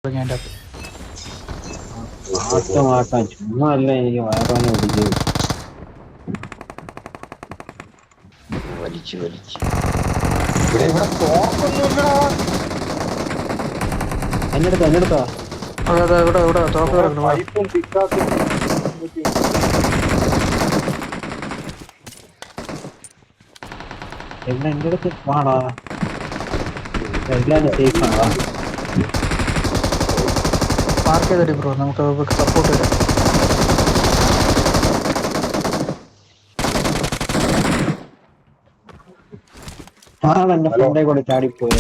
അതിന്റെ അകത്ത് ആട്ടമാക്കാൻ ചുമ്മാ അല്ല എനിക്ക് വയറാണ് പിടിച്ചത്. വലിച്ചു എന്നെടുത്താ ഇവിടെ തോക്ക് കിടക്കുന്നു. പൈപ്പും പിക്കാസും എവിടെ എന്റെ അടുത്ത് വാടാ, എല്ലാരും സേഫ് ആണോ? മാർക്ക് ചെയ്തടി ബ്രോ, നമുക്ക് സപ്പോർട്ട് ചെയ്യാം. എന്റെ ഫ്രണ്ടേ കൂടെ ചാടിപ്പോയ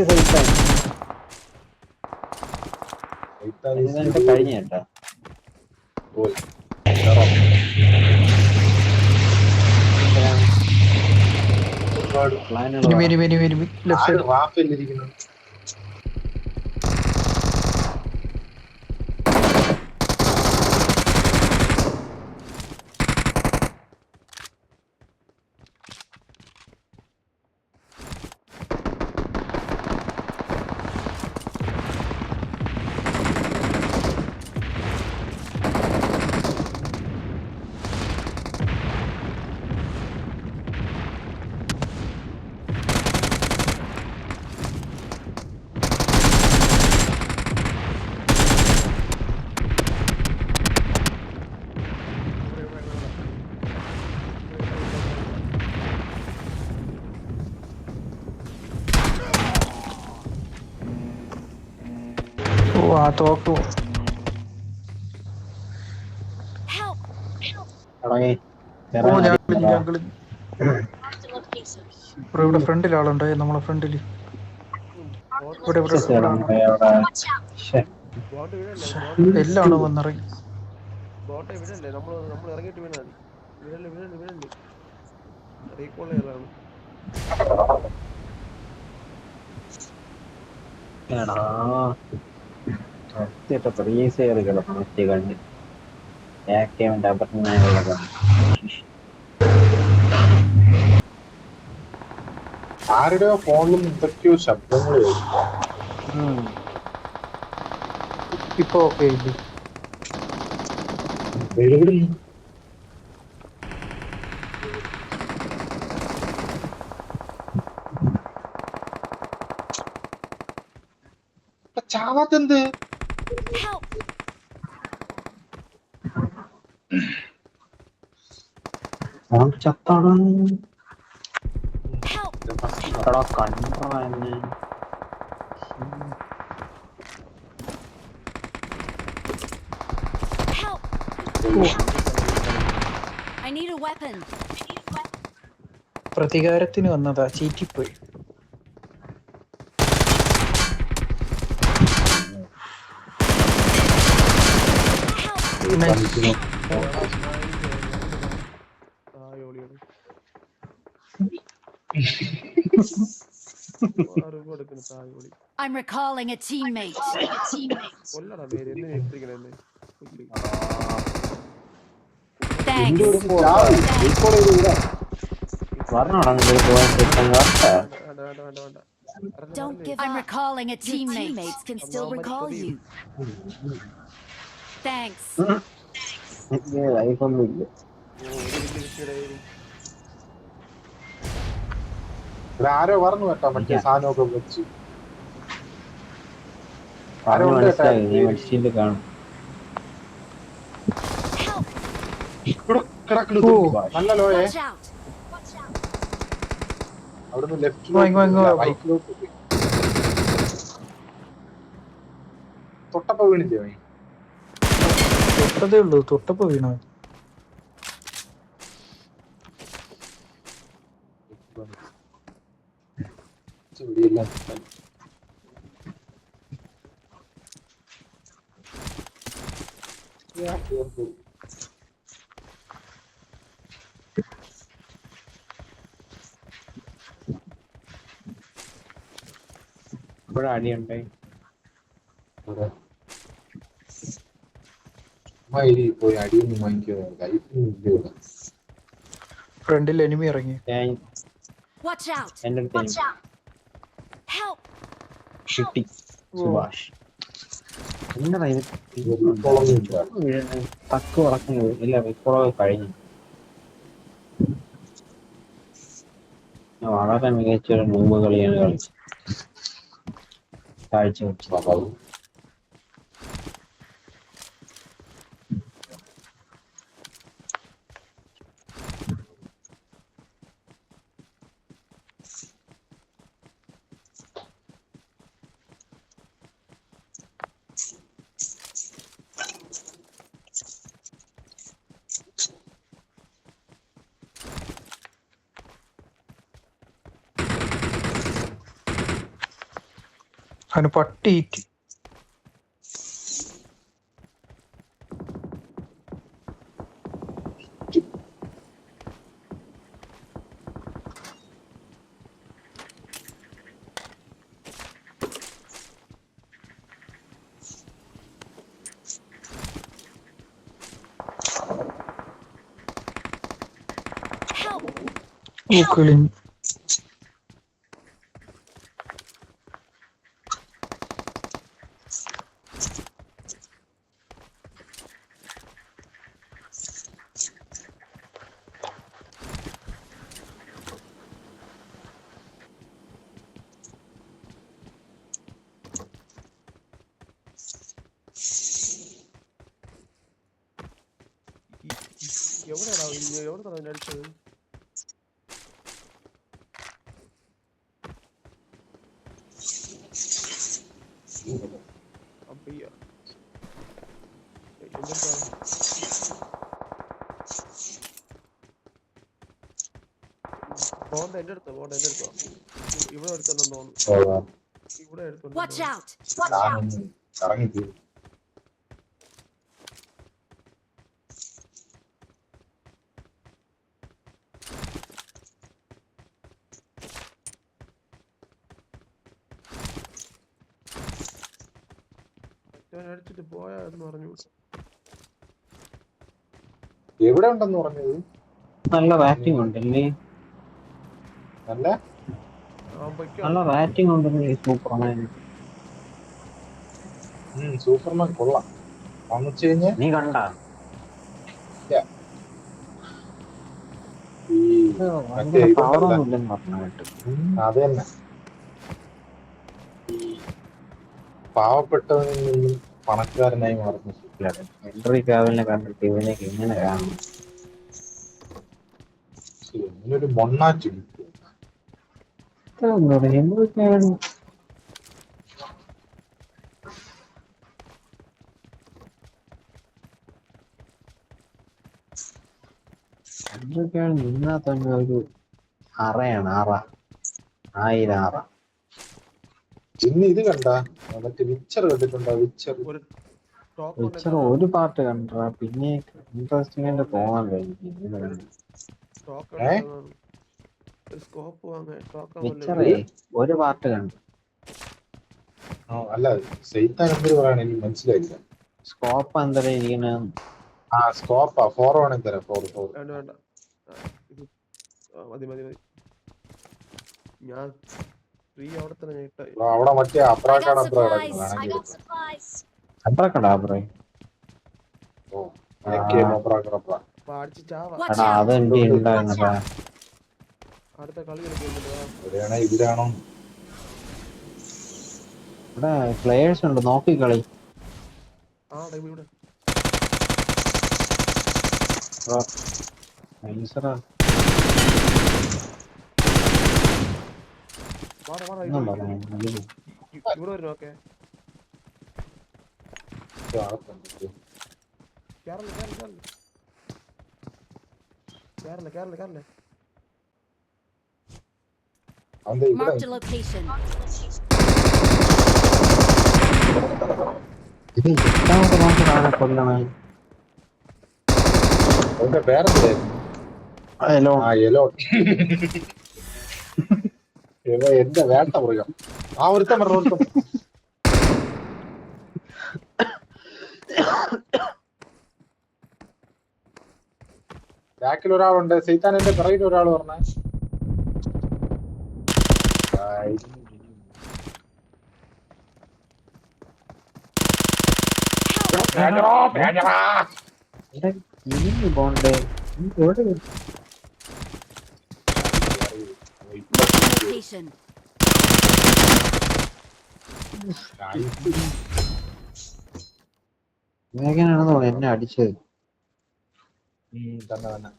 സൈറ്റാണ് കഴിഞ്ഞ കേട്ടാ. ലെഫ്റ്റ് സൈഡ് റാഫിലിരിക്കുന്നു. ആ തോക്ക് ഇവിടെ ഫ്രണ്ടിൽ ആളുണ്ട്. നമ്മളെ ഫ്രണ്ടില് എല്ലാണോ വന്നിറങ്ങി. ബോട്ടെ വിടല്ലേ, നമ്മൾ ഇറങ്ങിയിട്ട് വീണാൽ വിടല്ലേ റീകോൾ ചെയ്യലാണ്. ആരുടെയോ ഫോണിലും എന്തൊക്കെയോ ശബ്ദങ്ങൾ ഇപ്പൊ ഓക്കെ ഇല്ലേ? ചാവാത്തെന്ത്? ചത്താണ് പ്രതികാരത്തിന് വന്നതാ, ചീറ്റിപ്പോയി. I'm recalling a teammate. Thanks. Don't give up. I'm recalling a teammate. Your teammates can still recall you. Thanks. ആരോ പറഞ്ഞു കേട്ടോ, മറ്റേ സാധനമൊക്കെ വെച്ച് നല്ല ലോയെ അവിടുന്ന് ലെഫ്റ്റിലോട്ട് തൊട്ടപ്പോ വീണില്ലേ? തൊട്ടതേ ഉള്ളൂ, തൊട്ടപ്പോ വീണോ? ഇവിടെ അടിയുണ്ടായി. പോയി അടിയൊന്നും വാങ്ങിക്കുക. ഫ്രണ്ടിൽ എനിമി ഇറങ്ങി. Watch out. എന്റെ അടുത്ത് Help. കിട്ടി സുഭാഷ്. എന്നടാ ഇത് ഇപ്പോഴൊന്നുമില്ല. തക്ക് വളക്കുന്നത് ഇല്ല ഇപ്പോഴൊക്കെ കഴിഞ്ഞു. വളരെ മികച്ചൊരു മൂവ് കളിയാണ് കളിച്ചത്. കാഴ്ച വെച്ചത്. അപ്പൊ അവന് പട്ടിയിട്ട് Help! ഊക്കളിഞ്ഞു. എവിടെയാടാ എവിടെ തന്നെ അടിച്ചത്? അപ്പയ്യ എന്തെടുത്താ? ബോണ്ട എന്റെ അടുത്തോ? ഇവിടെ എടുത്തുണ്ടെന്ന് തോന്നുന്നു. ഇവിടെ Watch എടുത്തുണ്ട്. out! ഞാനൊന്ന് ഇറങ്ങിപ്പോയി. അടിച്ചിട്ട് പോയാന്ന് പറഞ്ഞു. എവിടെ ഉണ്ടെന്ന് പറഞ്ഞത്? നല്ല ബാറ്റിംഗ് ഉണ്ടല്ലേ? നല്ല നല്ല ബാറ്റിംഗ് ഉണ്ടെന്ന് സൂപ്പർമാൻ. സൂപ്പർമാൻ കൊള്ളാം. വന്നിച്ച് കഴിഞ്ഞ് നീ കണ്ട ഈ മറ്റേ ഇതുണ്ടല്ലോ, പവറൊന്നും ഇല്ലെന്ന് പറഞ്ഞിട്ട്. അത് തന്നെ ഈ പാവപ്പെട്ടവനിൽ നിന്നും പണക്കാരനായി മാറുന്നു. ഹെൻറി കാവലിനെ കണ്ടിട്ട് ഇവനൊക്കെ എങ്ങനെ കാണും? ഇങ്ങനൊരു മൊണ്ണാറ്റി ഹെൻറി കാവൽ നിന്നാ തന്നെ ഒരു അറയാണ്. 1000 ഇന്ന് ഇത് കണ്ട മറ്റേ വിച്ചർ കണ്ടിട്ടുണ്ടോ? വിച്ചർ ഒരു വിച്ചർ ഒരു പാർട്ട് കണ്ടാ പിന്നെ ഇൻട്രസ്റ്റിംഗ് ആയിട്ട് തോന്നാൻ കഴിഞ്ഞു. സ്കോപ്പ് വാങ്ങാൻ വിച്ചറേ ഒരു പാർട്ട് കണ്ടു. അല്ല സെയ്ത്താൻ എന്തൊരു പറയണ എനിക്ക് മനസ്സിലായില്ല. സ്കോപ്പ് എന്തായാലും ഇരിക്കണ സ്കോപ്പാ 4 വേണമെങ്കിൽ തരാം. 4 വേണ്ട മതി ഞാൻ ഫ്രീ അവിടെ തന്നെ ഞാൻ ഇട്ട. അവിടെ മറ്റേ I got അബ്രാക്കാണ് supplies! I got supplies! അബ്രാക്കടാബ്രേ. അടിച്ച് ചാവാ. Watch എടാ അത് out! എന്റെ ഉണ്ടായിരുന്നടാ. അടുത്ത കളി കളിക്കുന്നുണ്ട്. എവിടെയാണോ ഇതിലാണോ? ഇവിടെ പ്ലേയേഴ്സ് ഉണ്ട്, നോക്കി കളി. ഇവിടെ നൈസറാ. ഇവിടെ വരും. Okay Kerala Marked a location. ഇത് എട്ടാമത്തെ മാസം ആരെ കൊല്ലണേ? അവന്റെ പേരെന്തായിരുന്നു? ഹലോ എന്റെ വേട്ട മൃഗം. ഒരുത്തം പറഞ്ഞു. ബാക്കിൽ ഒരാളുണ്ട്. സൈത്താൻ എന്റെ പിറകിൽ ഒരാൾ പറഞ്ഞ ഇനി പോണ്ടേ എവിടെ Location. വേഗനാണെന്ന് തോന്നുന്നു എന്നെ അടിച്ചത്. തന്നെ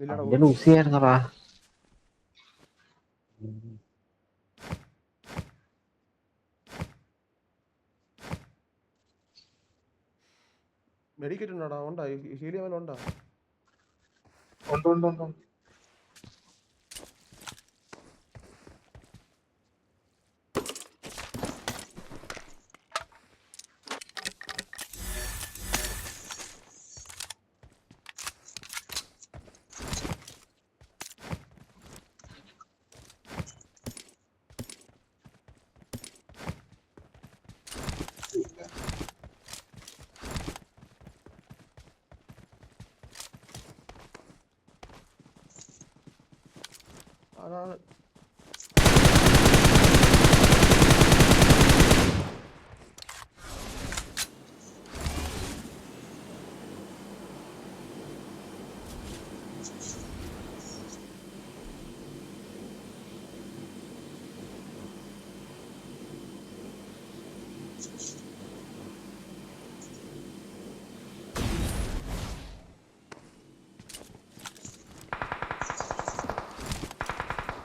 ഇല്ലടാ എന്റെ ലൂസിയായിരുന്നടാ. മെഡിക്കേറ്റ് ഉണ്ടോടാ? ഉണ്ടാ ഹീലിയവൻ ഉണ്ടാ? ഉണ്ട്. അതാണ്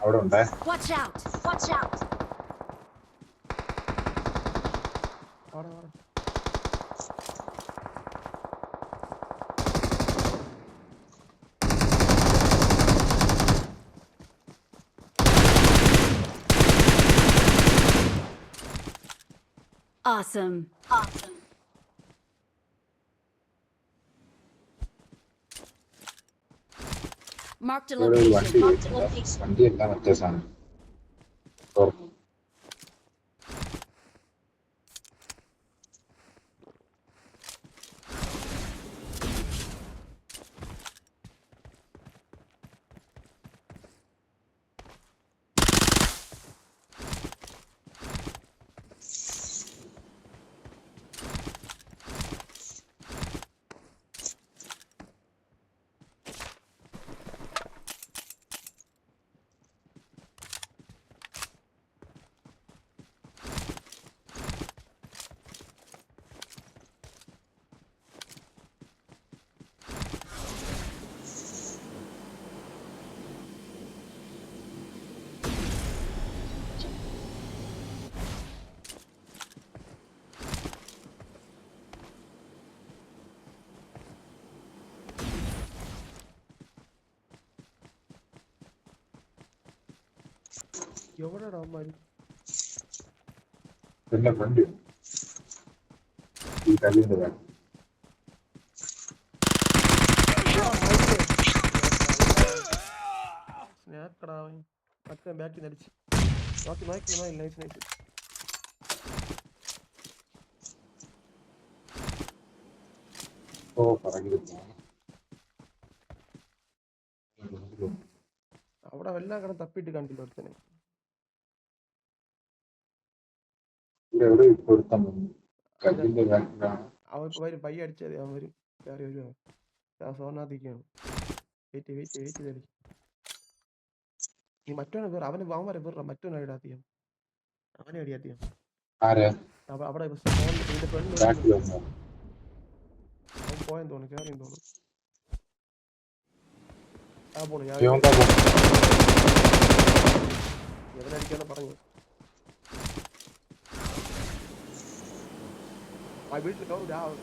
അവിടെ ഉണ്ടേ. Watch out! Watch out! ആടാ ആടാ. Awesome. Marked a ഇവിടെ ഒരു വണ്ടി location. വരുന്നുണ്ട്. വണ്ടിയല്ല മറ്റേ സാധനം. ഓ, എവിടെടാ അവന്മാര്? പിന്നെ വണ്ടി ഈ കല്ലിന്റെ വേണം. സ്നാക്കടാ അവൻ. മറ്റേ ബാക്കിൽ നടിച്ച് നോക്കി നൈസ് നൈസ്. ഓ പറഞ്ഞിരുന്നു. അവിടെ എല്ലാം കിടന്ന് തപ്പിട്ട് കണ്ടില്ല ഒരുത്തനെ. ഇവിടെ എവിടെ ഇപ്പൊ ഒരുത്തൻ വന്നു. കല്ലിന്റെ വേണം. അവൻ ഇപ്പൊ വരും, പയ്യെ അടിച്ചത് അവൻ വരും. കയറി വരുവാ. ഞാൻ സോനാത്തിക്കാണ്. വെയിറ്റ് ചെയ്തടി. നീ മറ്റവനെ വേറെ അവന് അവൻ വരെ വേറെ മറ്റവനെ ഇടാത്തിയം. അവനെ അടിയാത്തിയം. ആരെ അവിടെ ഇതിന്റെ പെണ്ണ് ബാക്കിൽ വന്നു. അവൻ പോയെന്ന് തോന്നുന്നു, കയറിയെന്ന് തോന്നുന്നു. ആ പോണു. ഞാൻ യോങ്കാ പോ. എവനടിക്കാന്ന് പറഞ്ഞു. ആ വീട്ടിൽ കയറും.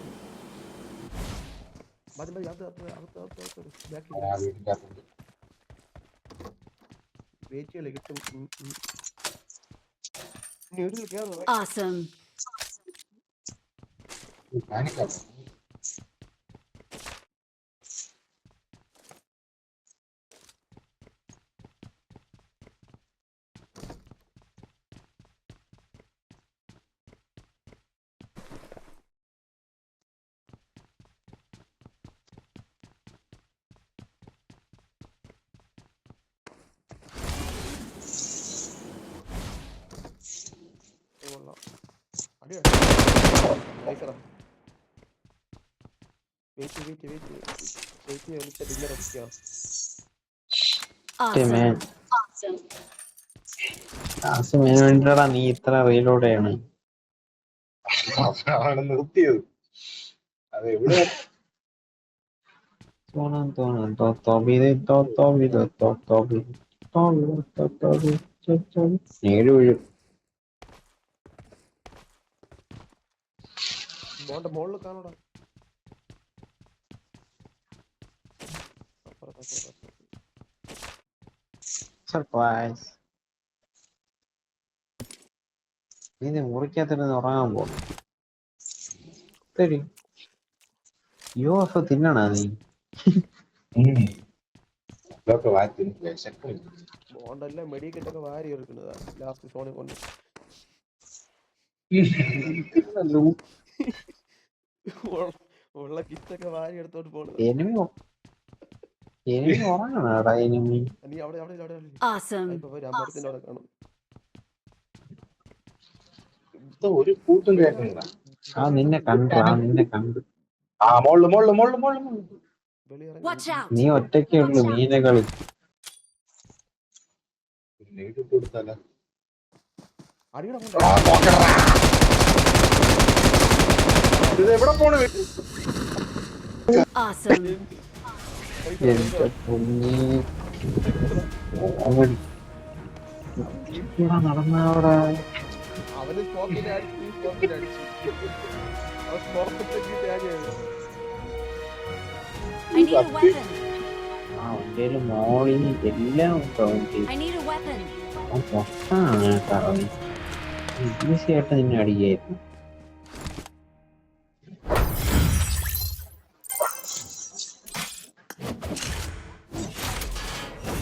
മതി അകത്ത് ബാക്കിൽ ആ വീടിന്റെ അകത്തുണ്ട്. വെയിറ്റ് ചെയ്യല്ലേ കിട്ടും. ഇനി വീട്ടിൽ കയറുന്നു. Awesome. പാനിക്കാതെ. കൊള്ളാം. അടി നൈസറാ വെയിറ്റ് വിളിച്ച ഡിന്നർ അടിക്കാം Awesome. വേണ്ടിട്ടാ നീ ഇത്ര റീലോടെയാണ് ആണ് നിർത്തിയത്. അത് എവിടെ നേടി വീഴും. മോന്റെ മോളിൽ കാണൂടാ സർപ്രൈസ്. നീ മുറിക്കകത്തിരുന്ന് ഉറങ്ങാൻ പോകുന്നു. ശരി യുഎഫ്ഒ തിന്നണാ നീ? ഇതൊക്കെ വാറ്റി വിശക്കുന്നില്ല. മോണ്ടെല്ലാം മെഡിക്കറ്റൊക്കെ വാരി എടുക്കുന്നതാ ലാസ്റ്റ് സോണിൽ കൊണ്ട് ഉള്ള കിറ്റൊക്കെ വാരി എടുത്തോട്ട് പോണത്. എനിമി ഉറങ്ങണാടാ എനിമി. നീ അവിടെ Awesome. ഇപ്പൊ ഒരു അമ്പലത്തിന്റെ അവിടെ കാണും. ഇത് ഒരു കൂട്ടും കേൾക്കുന്നില്ല. നിന്നെ കണ്ടു. ആ മോള് Watch out. നീ ഒറ്റയ്ക്കേ ഉള്ളു മീനെ കളി. ലൈറ്റ് ഇട്ട് കൊടുത്താലോ? അടിയുടെ ഇത് എവിടെ പോണു? Awesome. എന്റെ പൊന്നേ. നടന്നവിടെ അവന് സ്പോക്കിനെ അടിച്ചു അവൻ സ്പോക്കിലേക്ക് ടാഗ് ചെയ്തു. I need a weapon. അവന്റെ മോളി എല്ലാം I need a weapon. പൊട്ടാണ് കേട്ടോ. ഈസിയായിട്ട് നിന്നെ അടിക്കായിരുന്നു.